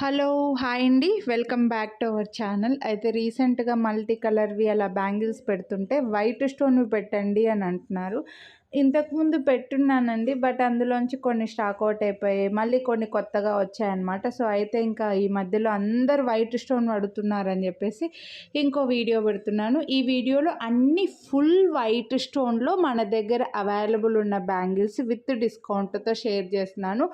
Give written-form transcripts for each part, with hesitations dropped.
Hello! Hi అండి. Welcome back to our channel. అయితే రీసెంట్‌గా మల్టీ కలర్‌వి అలా బ్యాంగిల్స్ పెడుతుంటే వైట్ స్టోన్‌వి పెట్టండి అని అంటున్నారు. ఇంతకుముందు పెట్టున్నానండి. బట్ అందులోంచి కొన్ని స్టాక్ ఔట్ అయిపోయాయి. మళ్ళీ కొన్ని కొత్తగా వచ్చాయన్నమాట. సో, అయితే ఇంకా ఈ మధ్యలో అందరూ వైట్ స్టోన్ అడుగుతున్నారని చెప్పేసి ఇంకో వీడియో పెడుతున్నాను. ఈ వీడియోలో అన్ని ఫుల్ వైట్ స్టోన్‌లో మన దగ్గర అవైలబుల్ ఉన్న బ్యాంగిల్స్ విత్ డిస్కౌంట్‌తో షేర్ చేస్తున్నాను.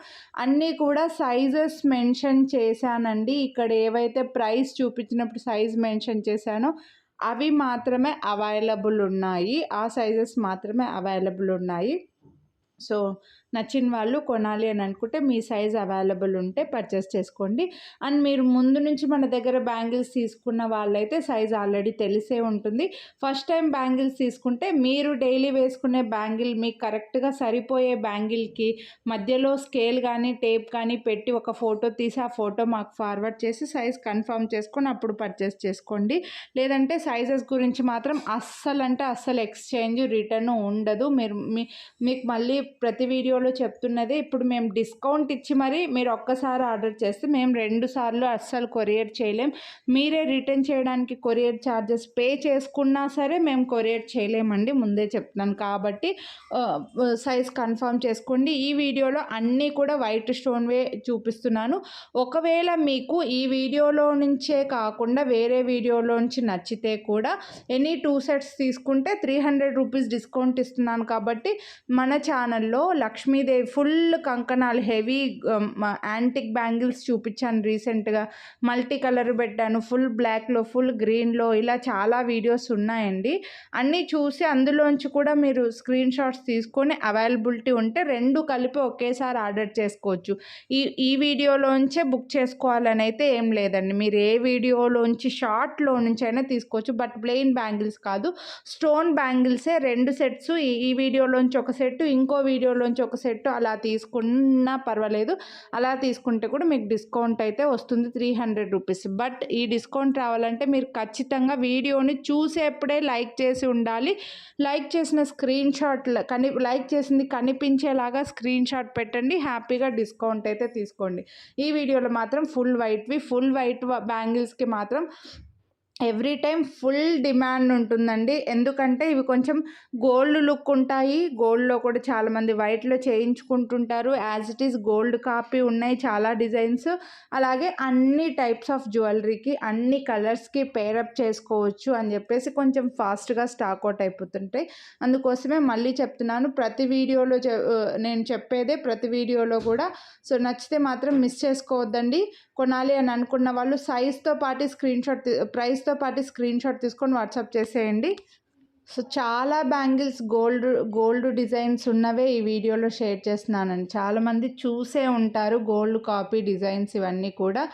అన్నీ కూడా సైజెస్ మెన్షన్ చేశానండి. ఇక్కడ ఏవైతే ప్రైస్ చూపించినప్పుడు సైజ్ మెన్షన్ చేశానో అవి మాత్రమే అవైలబుల్ ఉన్నాయి. ఆ సైజెస్ మాత్రమే అవైలబుల్ ఉన్నాయి. సో, నచ్చిన వాళ్ళు కొనాలి అని అనుకుంటే మీ సైజ్ అవైలబుల్ ఉంటే పర్చేస్ చేసుకోండి. అండ్ మీరు ముందు నుంచి మన దగ్గర బ్యాంగిల్స్ తీసుకున్న వాళ్ళైతే సైజ్ ఆల్రెడీ తెలిసే ఉంటుంది. ఫస్ట్ టైం బ్యాంగిల్స్ తీసుకుంటే మీరు డైలీ వేసుకునే బ్యాంగిల్ మీకు కరెక్ట్‌గా సరిపోయే బ్యాంగిల్‌కి మధ్యలో స్కేల్ కానీ, టేప్ కానీ పెట్టి ఒక ఫోటో తీసి ఆ ఫోటో మాకు ఫార్వర్డ్ చేసి సైజ్ కన్ఫర్మ్ చేసుకొని అప్పుడు పర్చేస్ చేసుకోండి. లేదంటే సైజెస్ గురించి మాత్రం అస్సలు ఎక్స్చేంజ్, రిటర్న్ ఉండదు. మీకు మళ్ళీ ప్రతి వీడియోలో చెప్తున్నదే ఇప్పుడు మేము డిస్కౌంట్ ఇచ్చి మరి మీరు ఒక్కసారి ఆర్డర్ చేస్తే మేము 2 సార్లు అస్సలు కొరియర్ చేయలేం. మీరే రిటర్న్ చేయడానికి కొరియర్ ఛార్జెస్ పే చేసుకున్నా సరే మేము కొరియర్ చేయలేమండి, ముందే చెప్తున్నాను. కాబట్టి సైజ్ కన్ఫర్మ్ చేసుకోండి. ఈ వీడియోలో అన్నీ కూడా వైట్ స్టోన్వే చూపిస్తున్నాను. ఒకవేళ మీకు ఈ వీడియోలో నుంచే కాకుండా వేరే వీడియోలోంచి నచ్చితే కూడా ఎనీ 2 సెట్స్ తీసుకుంటే 300 రూపీస్ డిస్కౌంట్ ఇస్తున్నాను. కాబట్టి మన ఛానల్లో లక్ష్మీదేవి ఫుల్ కంకణాలు హెవీ యాంటిక్ బ్యాంగిల్స్ చూపించాను రీసెంట్గా. మల్టీ కలర్ పెట్టాను, ఫుల్ బ్లాక్లో, ఫుల్ గ్రీన్లో, ఇలా చాలా వీడియోస్ ఉన్నాయండి. అన్నీ చూసి అందులోంచి కూడా మీరు స్క్రీన్ షాట్స్ తీసుకొని అవైలబిలిటీ ఉంటే 2 కలిపి ఒకేసారి ఆర్డర్ చేసుకోవచ్చు. ఈ వీడియోలోంచే బుక్ చేసుకోవాలని అయితే ఏం లేదండి. మీరు ఏ వీడియోలోంచి షార్ట్లో నుంచి అయినా తీసుకోవచ్చు. బట్ ప్లెయిన్ బ్యాంగిల్స్ కాదు, స్టోన్ బ్యాంగిల్సే 2 సెట్స్. ఈ వీడియోలోంచి ఒక సెట్, ఇంకో వీడియోలోంచి ఒక సెట్ అలా తీసుకున్నా పర్వాలేదు. అలా తీసుకుంటే కూడా మీకు డిస్కౌంట్ అయితే వస్తుంది 300 రూపీస్. బట్ ఈ డిస్కౌంట్ రావాలంటే మీరు ఖచ్చితంగా వీడియోని చూసేప్పుడే లైక్ చేసి ఉండాలి. లైక్ చేసిన స్క్రీన్ షాట్ లైక్ చేసింది కనిపించేలాగా స్క్రీన్ షాట్ పెట్టండి. హ్యాపీగా డిస్కౌంట్ అయితే తీసుకోండి. ఈ వీడియోలో మాత్రం ఫుల్ వైట్ బ్యాంగిల్స్కి మాత్రం ఎవ్రీ టైం ఫుల్ డిమాండ్ ఉంటుందండి. ఎందుకంటే ఇవి కొంచెం గోల్డ్ లుక్ ఉంటాయి. గోల్డ్లో కూడా చాలామంది వైట్లో చేయించుకుంటుంటారు. As it is gold copy ఉన్నాయి చాలా డిజైన్స్. అలాగే అన్ని టైప్స్ ఆఫ్ జ్యువెలరీకి, అన్ని కలర్స్కి పేరప్ చేసుకోవచ్చు అని చెప్పేసి కొంచెం ఫాస్ట్గా స్టాక్ అవుట్ అయిపోతుంటాయి. అందుకోసమే మళ్ళీ చెప్తున్నాను, ప్రతి వీడియోలో నేను చెప్పేదే ప్రతి వీడియోలో కూడా. సో, నచ్చితే మాత్రం మిస్ చేసుకోవద్దండి. కొనాలి అని అనుకున్న వాళ్ళు సైజ్తో పాటు ప్రైస్తో పాటు స్క్రీన్ షాట్ తీసుకొని వాట్సాప్ చేసేయండి. సో, చాలా బ్యాంగిల్స్ గోల్డ్ డిజైన్స్ ఉన్నవే ఈ వీడియోలో షేర్ చేస్తున్నానండి. చాలామంది చూసే ఉంటారు గోల్డ్ కాపీ డిజైన్స్ ఇవన్నీ కూడా.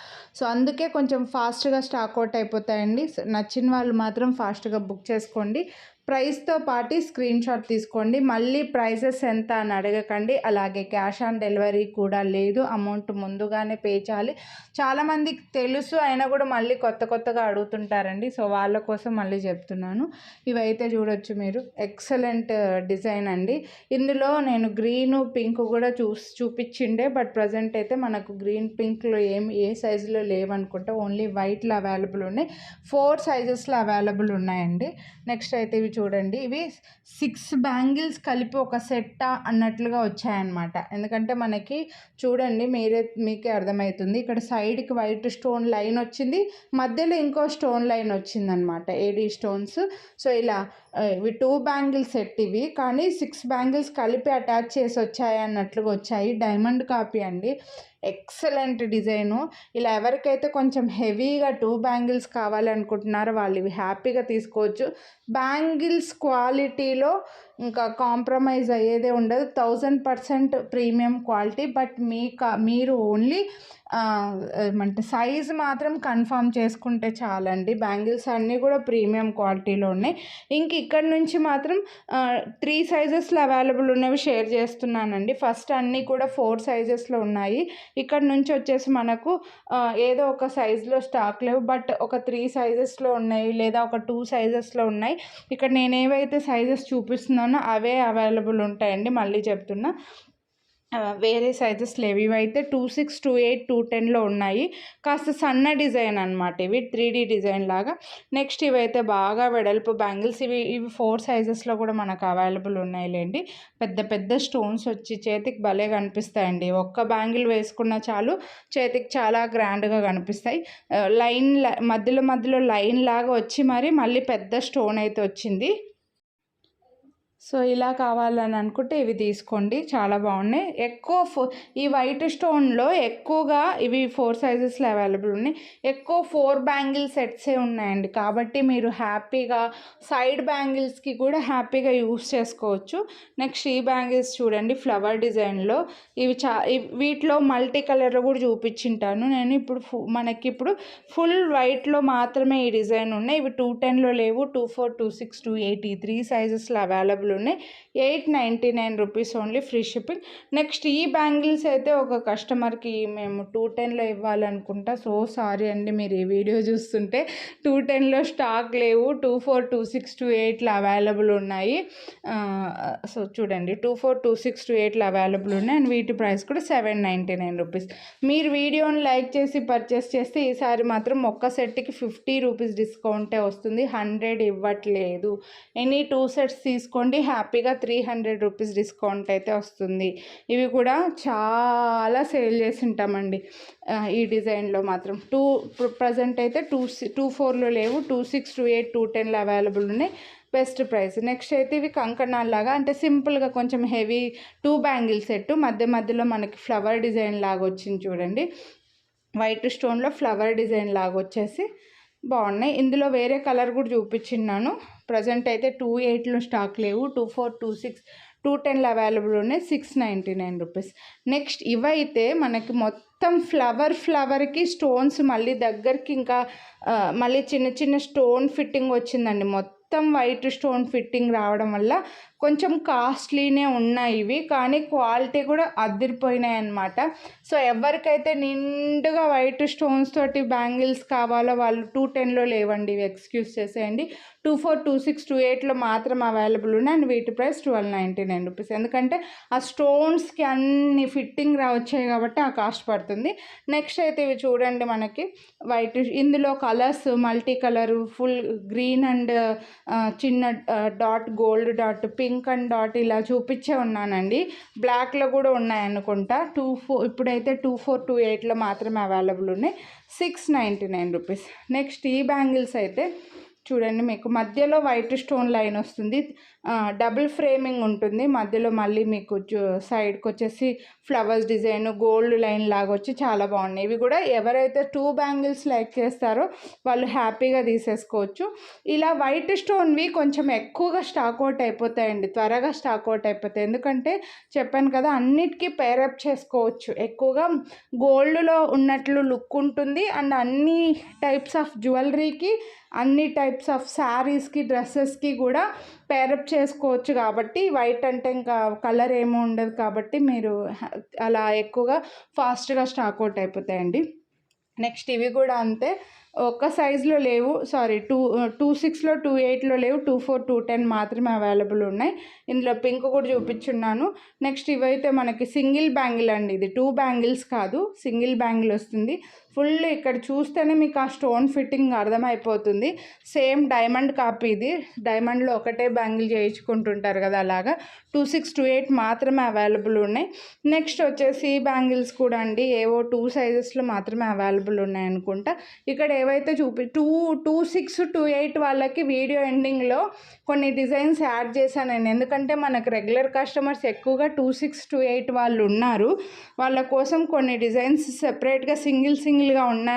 సో, అందుకే కొంచెం ఫాస్ట్గా స్టాక్ అవుట్ అయిపోతాయండి. నచ్చిన వాళ్ళు మాత్రం ఫాస్ట్గా బుక్ చేసుకోండి. ప్రైస్తో పాటు స్క్రీన్ షాట్ తీసుకోండి. మళ్ళీ ప్రైసెస్ ఎంత అని అడగకండి. అలాగే క్యాష్ ఆన్ డెలివరీ కూడా లేదు. అమౌంట్ ముందుగానే పే చేయాలి. చాలామందికి తెలుసు అయినా కూడా మళ్ళీ కొత్తగా అడుగుతుంటారండి. సో, వాళ్ళ కోసం మళ్ళీ చెప్తున్నాను. ఇవైతే చూడొచ్చు మీరు, ఎక్సలెంట్ డిజైన్ అండి. ఇందులో నేను గ్రీను, పింక్ కూడా చూపించిండే. బట్ ప్రజెంట్ అయితే మనకు గ్రీన్, పింక్లో ఏ సైజులో లేవనుకుంటా. ఓన్లీ వైట్లో అవైలబుల్ ఉన్నాయి. 4 సైజెస్లో అవైలబుల్ ఉన్నాయండి. నెక్స్ట్ అయితే ఇవి చూడండి. ఇవి 6 బ్యాంగిల్స్ కలిపి ఒక సెట్టా అన్నట్లుగా వచ్చాయన్నమాట. ఎందుకంటే మనకి చూడండి, మీకే అర్థమవుతుంది. ఇక్కడ సైడ్కి వైట్ స్టోన్ లైన్ వచ్చింది, మధ్యలో ఇంకో స్టోన్ లైన్ వచ్చిందనమాట, ఏడీ స్టోన్స్. సో, ఇలా ఇవి 2 బ్యాంగిల్ సెట్ ఇవి, కానీ 6 బ్యాంగిల్స్ కలిపి అటాచ్ చేసి వచ్చాయి అన్నట్లుగా వచ్చాయి. డైమండ్ కాపీ అండి, ఎక్సలెంట్ డిజైను. ఇలా ఎవరికైతే కొంచెం హెవీగా 2 బ్యాంగిల్స్ కావాలనుకుంటున్నారో వాళ్ళు ఇవి హ్యాపీగా తీసుకోవచ్చు. బ్యాంగిల్స్ క్వాలిటీలో ఇంకా కాంప్రమైజ్ అయ్యేదే ఉండదు. 1000% ప్రీమియం క్వాలిటీ. బట్ మీరు ఓన్లీ ఏమంటే సైజ్ మాత్రం కన్ఫర్మ్ చేసుకుంటే చాలండి. బ్యాంగిల్స్ అన్నీ కూడా ప్రీమియం క్వాలిటీలో ఉన్నాయి. ఇక్కడ నుంచి మాత్రం 3 సైజెస్లో అవైలబుల్ ఉన్నవి షేర్ చేస్తున్నానండి. ఫస్ట్ అన్నీ కూడా 4 సైజెస్లో ఉన్నాయి. ఇక్కడ నుంచి వచ్చేసి మనకు ఏదో ఒక సైజులో స్టాక్ లేవు. బట్ ఒక 3 సైజెస్లో ఉన్నాయి, లేదా ఒక 2 సైజెస్లో ఉన్నాయి. ఇక్కడ నేను ఏవైతే సైజెస్ చూపిస్తున్నానో అవే అవైలబుల్ ఉంటాయండి. మళ్ళీ చెప్తున్నా, వేరే సైజెస్ లేవు. ఇవైతే 26, 28, 210లో ఉన్నాయి. కాస్త సన్న డిజైన్ అనమాట ఇవి, 3D డిజైన్ లాగా. నెక్స్ట్ ఇవైతే బాగా వెడల్పు బ్యాంగిల్స్. ఇవి 4 సైజెస్లో కూడా మనకు అవైలబుల్ ఉన్నాయిలేండి. పెద్ద పెద్ద స్టోన్స్ వచ్చి చేతికి భలే కనిపిస్తాయండి. ఒక్క బ్యాంగిల్ వేసుకున్న చాలు చేతికి చాలా గ్రాండ్గా కనిపిస్తాయి. మధ్యలో మధ్యలో లైన్ లాగా వచ్చి మళ్ళీ పెద్ద స్టోన్ అయితే వచ్చింది. సో ఇలా కావాలని అనుకుంటే ఇవి తీసుకోండి, చాలా బాగున్నాయి. ఈ వైట్ స్టోన్లో ఎక్కువగా ఇవి 4 సైజెస్లో అవైలబుల్ ఉన్నాయి. ఎక్కువ 4 బ్యాంగిల్ సెట్సే ఉన్నాయండి. కాబట్టి మీరు హ్యాపీగా సైడ్ బ్యాంగిల్స్కి కూడా హ్యాపీగా యూస్ చేసుకోవచ్చు. నెక్స్ట్ ఈ బ్యాంగిల్స్ చూడండి, ఫ్లవర్ డిజైన్లో. ఇవి వీటిలో మల్టీ కలర్లో కూడా చూపించింటాను నేను. మనకి ఇప్పుడు ఫుల్ వైట్లో మాత్రమే ఈ డిజైన్ ఉన్నాయి. ఇవి 210లో లేవు, 24, 26, 28 ఈ 3 సైజెస్లో అవైలబుల్ ఉన్నాయి. 899 rupees only, free shipping. Next ఈ బ్యాంగిల్స్ అయితే ఒక కస్టమర్కి మేము 210లో ఇవ్వాలనుకుంటా. సో సారీ అండి, మీరు ఈ వీడియో చూస్తుంటే 210లో స్టాక్ లేవు, 24, 26, 28లో అవైలబుల్ ఉన్నాయి. సో చూడండి, 24, 26, 28లో అవైలబుల్ ఉన్నాయి. అండ్ వీటి ప్రైస్ కూడా 799 రూపీస్. మీరు వీడియోని లైక్ చేసి పర్చేస్ చేస్తే ఈసారి మాత్రం ఒక్క సెట్కి 50 రూపీస్ డిస్కౌంటే వస్తుంది, 100 ఇవ్వట్లేదు. ఎనీ 2 సెట్స్ తీసుకోండి, హ్యాపీగా 300 రూపీస్ డిస్కౌంట్ అయితే వస్తుంది. ఇవి కూడా చాలా సేల్ చేసి ఉంటామండి ఈ డిజైన్లో మాత్రం. ప్రజెంట్ అయితే 24లో లేవు, 26, 28, 210లో అవైలబుల్ ఉన్నాయి. Best price. నెక్స్ట్ అయితే ఇవి కంకణాల్లాగా, అంటే సింపుల్గా కొంచెం హెవీ 2 బ్యాంగిల్ సెట్, మధ్యలో మనకి ఫ్లవర్ డిజైన్ లాగా వచ్చింది చూడండి. వైట్ స్టోన్లో ఫ్లవర్ డిజైన్ లాగా వచ్చేసి బాగున్నాయి. ఇందులో వేరే కలర్ కూడా చూపించిన్నాను. ప్రజెంట్ అయితే 28లో స్టాక్ లేవు, 24, 26, 210లో అవైలబుల్ ఉన్నాయి. 699 రూపీస్. నెక్స్ట్ ఇవైతే మనకి మొత్తం ఫ్లవర్కి స్టోన్స్ మళ్ళీ దగ్గరికి, ఇంకా మళ్ళీ చిన్న చిన్న స్టోన్ ఫిట్టింగ్ వచ్చిందండి. మొత్తం వైట్ స్టోన్ ఫిట్టింగ్ రావడం వల్ల కొంచెం కాస్ట్లీనే ఉన్నాయి ఇవి, కానీ క్వాలిటీ కూడా అదిరిపోయినాయి అన్నమాట. సో ఎవరికైతే నిండుగా వైట్ స్టోన్స్ తోటి బ్యాంగిల్స్ కావాలో వాళ్ళు 210లో లేవండి, ఇవి ఎక్స్క్యూజ్ చేసేయండి. 24, 26, 28లో మాత్రం అవైలబుల్ ఉన్నాయి. అండ్ వీటి ప్రైస్ 1299 రూపీస్. ఎందుకంటే ఆ స్టోన్స్కి అన్ని ఫిట్టింగ్ వచ్చాయి కాబట్టి ఆ కాస్ట్ పడుతుంది. నెక్స్ట్ అయితే ఇవి చూడండి, మనకి వైట్, ఇందులో colours multi colour, full green and చిన్న dot, gold dot, pink and dot ఇలా చూపించే ఉన్నానండి. బ్లాక్లో కూడా ఉన్నాయనుకుంటా. ఇప్పుడైతే 24, 28లో మాత్రమే అవైలబుల్ ఉన్నాయి. 699 రూపీస్. నెక్స్ట్ ఈ బ్యాంగిల్స్ అయితే చూడండి, మీకు మధ్యలో వైట్ స్టోన్ లైన్ వస్తుంది, డబుల్ ఫ్రేమింగ్ ఉంటుంది. మధ్యలో మళ్ళీ మీకు సైడ్కి వచ్చేసి ఫ్లవర్స్ డిజైన్, గోల్డ్ లైన్ లాగా వచ్చి చాలా బాగున్నాయి. ఇవి కూడా ఎవరైతే 2 బ్యాంగిల్స్ లైక్ చేస్తారో వాళ్ళు హ్యాపీగా తీసేసుకోవచ్చు. ఇలా వైట్ స్టోన్వి కొంచెం ఎక్కువగా స్టాక్ అవుట్ అయిపోతాయండి, త్వరగా స్టాక్ అవుట్ అయిపోతాయి. ఎందుకంటే చెప్పాను కదా, అన్నిటికీ పేరప్ చేసుకోవచ్చు. ఎక్కువగా గోల్డ్లో ఉన్నట్లు లుక్ ఉంటుంది. అండ్ అన్ని టైప్స్ ఆఫ్ జ్యువెలరీకి, అన్ని టైప్స్ ఆఫ్ శారీస్కి, డ్రెస్సెస్కి కూడా పేరప్ చేసుకోవచ్చు. కాబట్టి వైట్ అంటే ఇంకా కలర్ ఏమీ ఉండదు కాబట్టి మీరు అలా ఎక్కువగా ఫాస్ట్గా స్టాక్ అవుట్ అయిపోతాయండి. నెక్స్ట్ ఇవి కూడా అంతే, ఒక్క సైజులో లేవు, సారీ 26లో, 28లో లేవు, 24, 210 మాత్రమే అవైలబుల్ ఉన్నాయి. ఇందులో పింక్ కూడా చూపించున్నాను. నెక్స్ట్ ఇవైతే మనకి సింగిల్ బ్యాంగిల్ అండి, ఇది 2 బ్యాంగిల్స్ కాదు, సింగిల్ బ్యాంగిల్ వస్తుంది. ఫుల్ ఇక్కడ చూస్తేనే మీకు ఆ స్టోన్ ఫిట్టింగ్ అర్థమైపోతుంది. సేమ్ డైమండ్ కాపీ ఇది, డైమండ్లో ఒకటే బ్యాంగిల్ చేయించుకుంటుంటారు కదా, అలాగా 26, 28 మాత్రమే అవైలబుల్ ఉన్నాయి. నెక్స్ట్ వచ్చేసి ఈ బ్యాంగిల్స్ కూడా అండి, ఏవో 2 సైజెస్లో మాత్రమే అవైలబుల్ ఉన్నాయి అనుకుంటా. ఇక్కడ ఏవైతే 26, 28 వాళ్ళకి వీడియో ఎండింగ్లో కొన్ని డిజైన్స్ యాడ్ చేశాను నేను. ఎందుకంటే మనకు రెగ్యులర్ కస్టమర్స్ ఎక్కువగా 26, 28 వాళ్ళు ఉన్నారు. వాళ్ళ కోసం కొన్ని డిజైన్స్ సెపరేట్గా సింగిల్గా ఉన్న,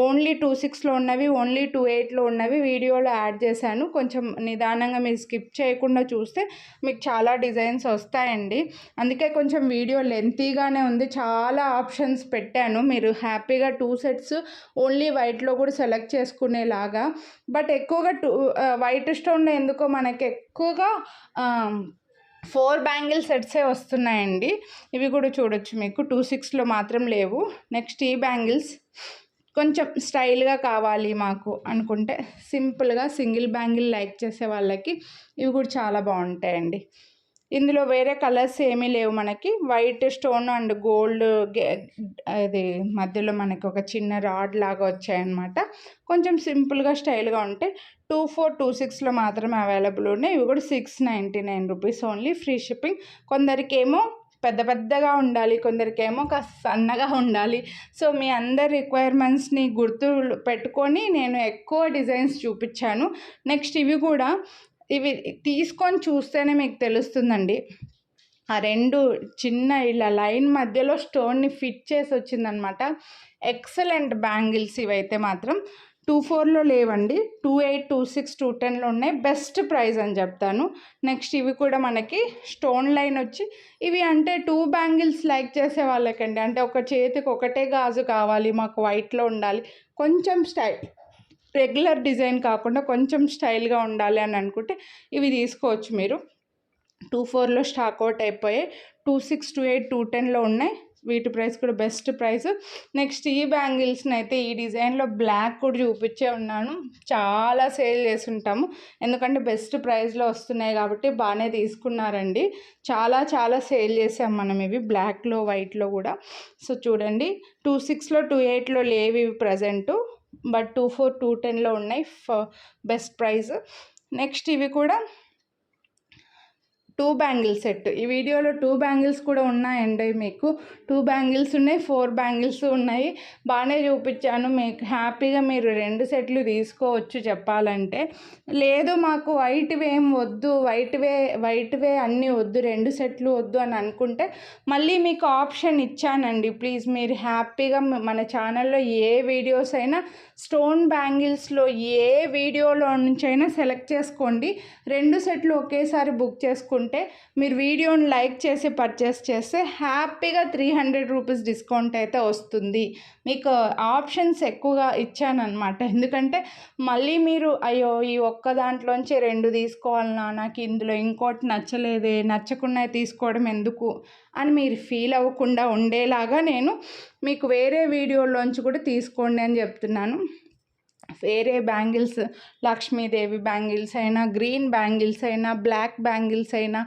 ఓన్లీ 26లో ఉన్నవి, ఓన్లీ 28లో ఉన్నవి వీడియోలో యాడ్ చేశాను. కొంచెం నిదానంగా మీరు స్కిప్ చేయకుండా చూస్తే మీకు చాలా డిజైన్స్ వస్తాయండి. అందుకే కొంచెం వీడియో లెంతీగానే ఉంది, చాలా ఆప్షన్స్ పెట్టాను. మీరు హ్యాపీగా 2 సెట్స్ ఓన్లీ వైట్లో కూడా సెలెక్ట్ చేసుకునేలాగా. బట్ ఎక్కువగా వైట్ స్టోన్లో ఎందుకో మనకి ఎక్కువగా 4 బ్యాంగిల్ సెట్సే వస్తున్నాయండి. ఇవి కూడా చూడొచ్చు, మీకు 26లో మాత్రం లేవు. నెక్స్ట్ ఈ బ్యాంగిల్స్ కొంచెం స్టైల్గా కావాలి మాకు అనుకుంటే, సింపుల్గా సింగిల్ బ్యాంగిల్ లైక్ చేసే వాళ్ళకి ఇవి కూడా చాలా బాగుంటాయండి. ఇందులో వేరే కలర్స్ ఏమీ లేవు మనకి. వైట్ స్టోన్ అండ్ గోల్డ్ అది మధ్యలో మనకి ఒక చిన్న రాడ్ లాగా వచ్చాయన్నమాట. కొంచెం సింపుల్గా స్టైల్గా ఉంటాయి. 2426లో మాత్రమే అవైలబుల్ ఉన్నాయి. ఇవి కూడా 699 రూపీస్ ఓన్లీ, ఫ్రీ షిప్పింగ్. కొందరికేమో పెద్ద పెద్దగా ఉండాలి, కొందరికేమో కాస్త సన్నగా ఉండాలి. సో మీ అందరి రిక్వైర్మెంట్స్ని గుర్తు పెట్టుకొని నేను ఎక్కువ డిజైన్స్ చూపించాను. నెక్స్ట్ ఇవి కూడా, ఇవి తీసుకొని చూస్తేనే మీకు తెలుస్తుందండి. ఆ రెండు చిన్న ఇలా లైన్ మధ్యలో స్టోన్ని ఫిట్ చేసి వచ్చిందనమాట. ఎక్సలెంట్ బ్యాంగిల్స్ ఇవైతే మాత్రం. 24లో లేవండి, 28, 26, 210లో ఉన్నాయి. బెస్ట్ ప్రైస్ అని చెప్తాను. నెక్స్ట్ ఇవి కూడా మనకి స్టోన్ లైన్ వచ్చి, ఇవి అంటే 2 బ్యాంగిల్స్ లైక్ చేసే వాళ్ళకండి. అంటే ఒక చేతికి ఒకటే గాజు కావాలి, మాకు వైట్లో ఉండాలి, కొంచెం స్టైల్, రెగ్యులర్ డిజైన్ కాకుండా కొంచెం స్టైల్గా ఉండాలి అని అనుకుంటే ఇవి తీసుకోవచ్చు మీరు. 24లో స్టాక్ అవుట్ అయిపోయాయి. 26, 28, 210లో ఉన్నాయి. వీటి ప్రైస్ కూడా బెస్ట్ ప్రైస్. నెక్స్ట్ ఈ బ్యాంగిల్స్ని అయితే ఈ డిజైన్లో బ్లాక్ కూడా చూపించే ఉన్నాను. చాలా సేల్ చేసి ఉంటాము, ఎందుకంటే బెస్ట్ ప్రైస్లో వస్తున్నాయి కాబట్టి బాగానే తీసుకున్నారండి. చాలా చాలా సేల్ చేసాం మనం ఇవి బ్లాక్లో, వైట్లో కూడా. సో చూడండి, 26లో 28లో లేవు ఇవి ప్రజెంటు, బట్ 24, 210లో ఉన్నాయి. Best price. నెక్స్ట్ ఇవి కూడా 2 బ్యాంగిల్ సెట్. ఈ వీడియోలో 2 బ్యాంగిల్స్ కూడా ఉన్నాయండి. మీకు 2 బ్యాంగిల్స్ ఉన్నాయి, 4 బ్యాంగిల్స్ ఉన్నాయి. బాగానే చూపించాను, మీకు హ్యాపీగా మీరు 2 సెట్లు తీసుకోవచ్చు చెప్పాలంటే. లేదు మాకు వైట్వి ఏం వద్దు, వైట్వే అన్నీ వద్దు, 2 సెట్లు వద్దు అని అనుకుంటే మళ్ళీ మీకు ఆప్షన్ ఇచ్చానండి. ప్లీజ్ మీరు హ్యాపీగా మన ఛానల్లో ఏ వీడియోస్ అయినా స్టోన్ బ్యాంగిల్స్లో ఏ వీడియోలో నుంచి అయినా సెలెక్ట్ చేసుకోండి. 2 సెట్లు ఒకేసారి బుక్ చేసుకుంటే మీరు వీడియోని లైక్ చేసి పర్చేస్ చేస్తే హ్యాపీగా 300 రూపీస్ డిస్కౌంట్ అయితే వస్తుంది. మీకు ఆప్షన్స్ ఎక్కువగా ఇచ్చానమాట. ఎందుకంటే మళ్ళీ మీరు అయ్యో ఈ ఒక్క దాంట్లోంచి 2 తీసుకోవాలన్నా, నాకు ఇందులో ఇంకోటి నచ్చలేదే, నచ్చకుండా తీసుకోవడం ఎందుకు అని మీరు ఫీల్ అవ్వకుండా ఉండేలాగా నేను మీకు వేరే వీడియోలోంచి కూడా తీసుకోండి అని చెప్తున్నాను. వేరే బ్యాంగిల్స్, లక్ష్మీదేవి బ్యాంగిల్స్ అయినా, గ్రీన్ బ్యాంగిల్స్ అయినా, బ్లాక్ బ్యాంగిల్స్ అయినా,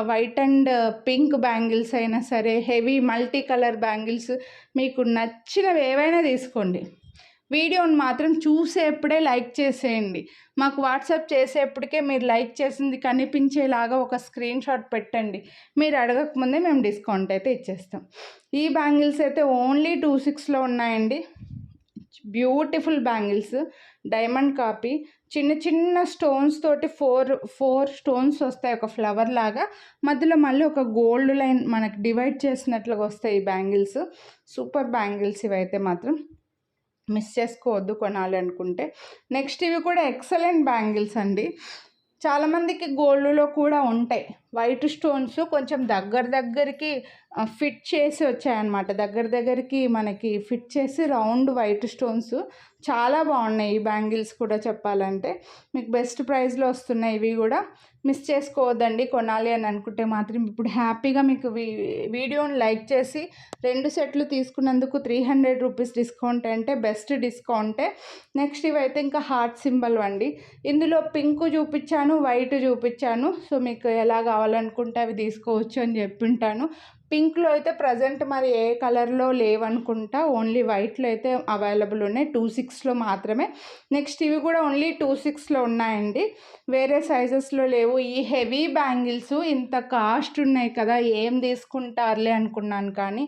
వైట్ అండ్ పింక్ బ్యాంగిల్స్ అయినా సరే, హెవీ మల్టీ కలర్ బ్యాంగిల్స్, మీకు నచ్చినవి ఏవైనా తీసుకోండి. వీడియోని మాత్రం చూసేప్పుడే లైక్ చేసేయండి. మాకు వాట్సాప్ చేసేప్పటికే మీరు లైక్ చేసింది కనిపించేలాగా ఒక స్క్రీన్ షాట్ పెట్టండి. మీరు అడగకముందే మేము డిస్కౌంట్ అయితే ఇచ్చేస్తాం. ఈ బ్యాంగిల్స్ అయితే ఓన్లీ 26లో ఉన్నాయండి. బ్యూటిఫుల్ బ్యాంగిల్స్, డైమండ్ కాపీ, చిన్న చిన్న స్టోన్స్ తోటి 4 స్టోన్స్ వస్తాయి, ఒక ఫ్లవర్ లాగా. మధ్యలో మళ్ళీ ఒక గోల్డ్ లైన్ మనకి డివైడ్ చేసినట్లుగా వస్తాయి ఈ బ్యాంగిల్స్. సూపర్ బ్యాంగిల్స్ ఇవైతే మాత్రం మిస్ చేసుకోవద్దు కొనాలనుకుంటే. నెక్స్ట్ ఇవి కూడా ఎక్సలెంట్ బ్యాంగిల్స్ అండి. చాలామందికి గోల్డ్లో కూడా ఉంటాయి వైట్ స్టోన్స్, కొంచెం దగ్గరికి ఫిట్ చేసి వచ్చాయన్నమాట. దగ్గరికి మనకి ఫిట్ చేసి రౌండ్ వైట్ స్టోన్స్ చాలా బాగున్నాయి. ఈ బ్యాంగిల్స్ కూడా చెప్పాలంటే మీకు బెస్ట్ ప్రైస్లో వస్తున్నాయి. ఇవి కూడా మిస్ చేసుకోవద్దండి కొనాలి అని అనుకుంటే మాత్రం. ఇప్పుడు హ్యాపీగా మీకు వీడియోని లైక్ చేసి 2 సెట్లు తీసుకున్నందుకు 300 రూపీస్ డిస్కౌంట్ అంటే బెస్ట్ డిస్కౌంటే. నెక్స్ట్ ఇవైతే ఇంకా హార్ట్ సింబల్ అండి. ఇందులో పింక్ చూపించాను, వైట్ చూపించాను. సో మీకు ఎలా కావాలనుకుంటే అవి తీసుకోవచ్చు అని చెప్పింటాను. పింక్లో అయితే ప్రజెంట్ మరి ఏ కలర్లో లేవనుకుంటా, ఓన్లీ వైట్లో అయితే అవైలబుల్ ఉన్నాయి. 26లో మాత్రమే. నెక్స్ట్ ఇవి కూడా ఓన్లీ 26లో ఉన్నాయండి, వేరే సైజెస్లో లేవు. ఈ హెవీ బ్యాంగిల్స్ ఇంత కాస్ట్ ఉన్నాయి కదా, ఏం తీసుకుంటారులే అనుకున్నాను. కానీ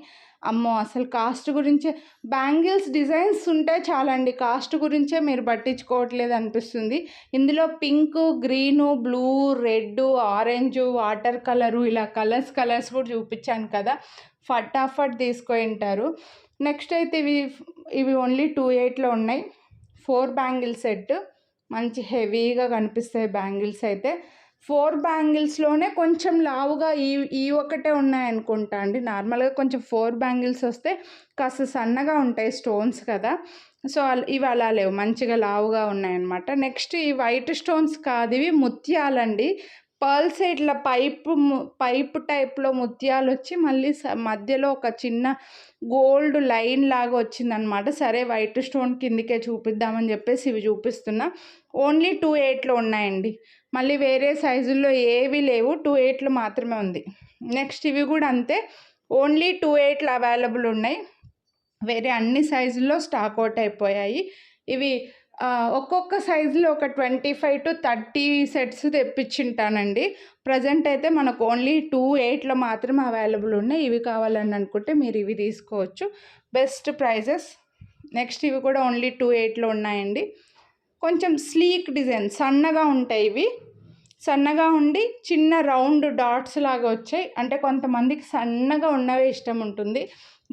అమ్మో, అసలు కాస్ట్ గురించే, బ్యాంగిల్స్ డిజైన్స్ ఉంటే చాలండి, కాస్ట్ గురించే మీరు పట్టించుకోవట్లేదు అనిపిస్తుంది. ఇందులో pink, green, blue, red, orange, water colour, ఇలా కలర్స్ కూడా చూపించాను కదా, ఫటాఫట్ తీసుకుంటారు. నెక్స్ట్ అయితే ఇవి ఓన్లీ 28లో ఉన్నాయి. 4 బ్యాంగిల్ సెట్, మంచి హెవీగా కనిపిస్తాయి బ్యాంగిల్స్ అయితే. 4 బ్యాంగిల్స్లోనే కొంచెం లావుగా ఈ ఒకటే ఉన్నాయనుకుంటా అండి. నార్మల్గా కొంచెం 4 బ్యాంగిల్స్ వస్తే కాస్త సన్నగా ఉంటాయి స్టోన్స్ కదా, సో ఇవి అలా లేవు, మంచిగా లావుగా ఉన్నాయన్నమాట. నెక్స్ట్ ఈ వైట్ స్టోన్స్ కాదు, ఇవి ముత్యాలండి. పర్ల్స్ ఇట్లా పైప్ టైప్లో ముత్యాలు వచ్చి మళ్ళీ మధ్యలో ఒక చిన్న గోల్డ్ లైన్ లాగా వచ్చిందనమాట. సరే వైట్ స్టోన్ కిందికే చూపిద్దామని చెప్పేసి ఇవి చూపిస్తున్నా. ఓన్లీ 2/8లో ఉన్నాయండి. మళ్ళీ వేరే సైజుల్లో ఏవి లేవు, 2/8లో మాత్రమే ఉంది. నెక్స్ట్ ఇవి కూడా అంతే, ఓన్లీ 2/8లో అవైలబుల్ ఉన్నాయి. వేరే అన్ని సైజుల్లో స్టాక్ అవుట్ అయిపోయాయి. ఇవి ఒక్కొక్క సైజులో ఒక 25 to 30 సెట్స్ తెప్పించుంటానండి. ప్రజెంట్ అయితే మనకు ఓన్లీ 2/8లో మాత్రమే అవైలబుల్ ఉన్నాయి. ఇవి కావాలని అనుకుంటే మీరు ఇవి తీసుకోవచ్చు, బెస్ట్ ప్రైజెస్. నెక్స్ట్ ఇవి కూడా ఓన్లీ 2/8లో ఉన్నాయండి. కొంచెం స్లీక్ డిజైన్, సన్నగా ఉంటాయి ఇవి. సన్నగా ఉండి చిన్న రౌండ్ డాట్స్ లాగా వచ్చాయి. అంటే కొంతమందికి సన్నగా ఉన్నవే ఇష్టం ఉంటుంది,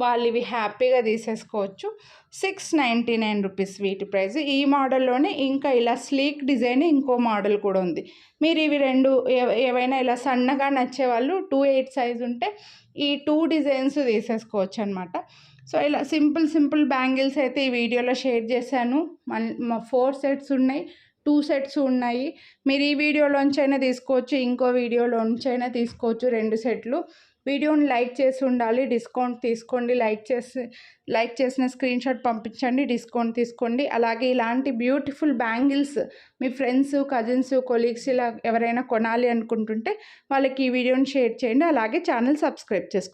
వాళ్ళు ఇవి హ్యాపీగా తీసేసుకోవచ్చు. 699 రూపీస్ వీటి ప్రైస్. ఈ మోడల్లోనే ఇంకా ఇలా స్లీక్ డిజైన్ ఇంకో మోడల్ కూడా ఉంది. మీరు ఇవి రెండు ఏవైనా ఇలా సన్నగా నచ్చే వాళ్ళు 2/8 సైజు ఉంటే ఈ 2 డిజైన్స్ తీసేసుకోవచ్చు అనమాట. సో ఇలా సింపుల్ బ్యాంగిల్స్ అయితే ఈ వీడియోలో షేర్ చేశాను. 4 సెట్స్ ఉన్నాయి, 2 సెట్స్ ఉన్నాయి. మీరు ఈ వీడియోలోంచి అయినా తీసుకోవచ్చు, ఇంకో వీడియోలోంచి అయినా తీసుకోవచ్చు 2 సెట్లు. వీడియోని లైక్ చేసి ఉండాలి, డిస్కౌంట్ తీసుకోండి. లైక్ చేసిన స్క్రీన్ షాట్ పంపించండి, డిస్కౌంట్ తీసుకోండి. అలాగే ఇలాంటి బ్యూటిఫుల్ బ్యాంగిల్స్ మీ ఫ్రెండ్స్, కజిన్స్, కొలీగ్స్ ఇలా ఎవరైనా కొనాలి అనుకుంటుంటే వాళ్ళకి ఈ వీడియోని షేర్ చేయండి. అలాగే ఛానల్ సబ్స్క్రైబ్ చేసుకోండి.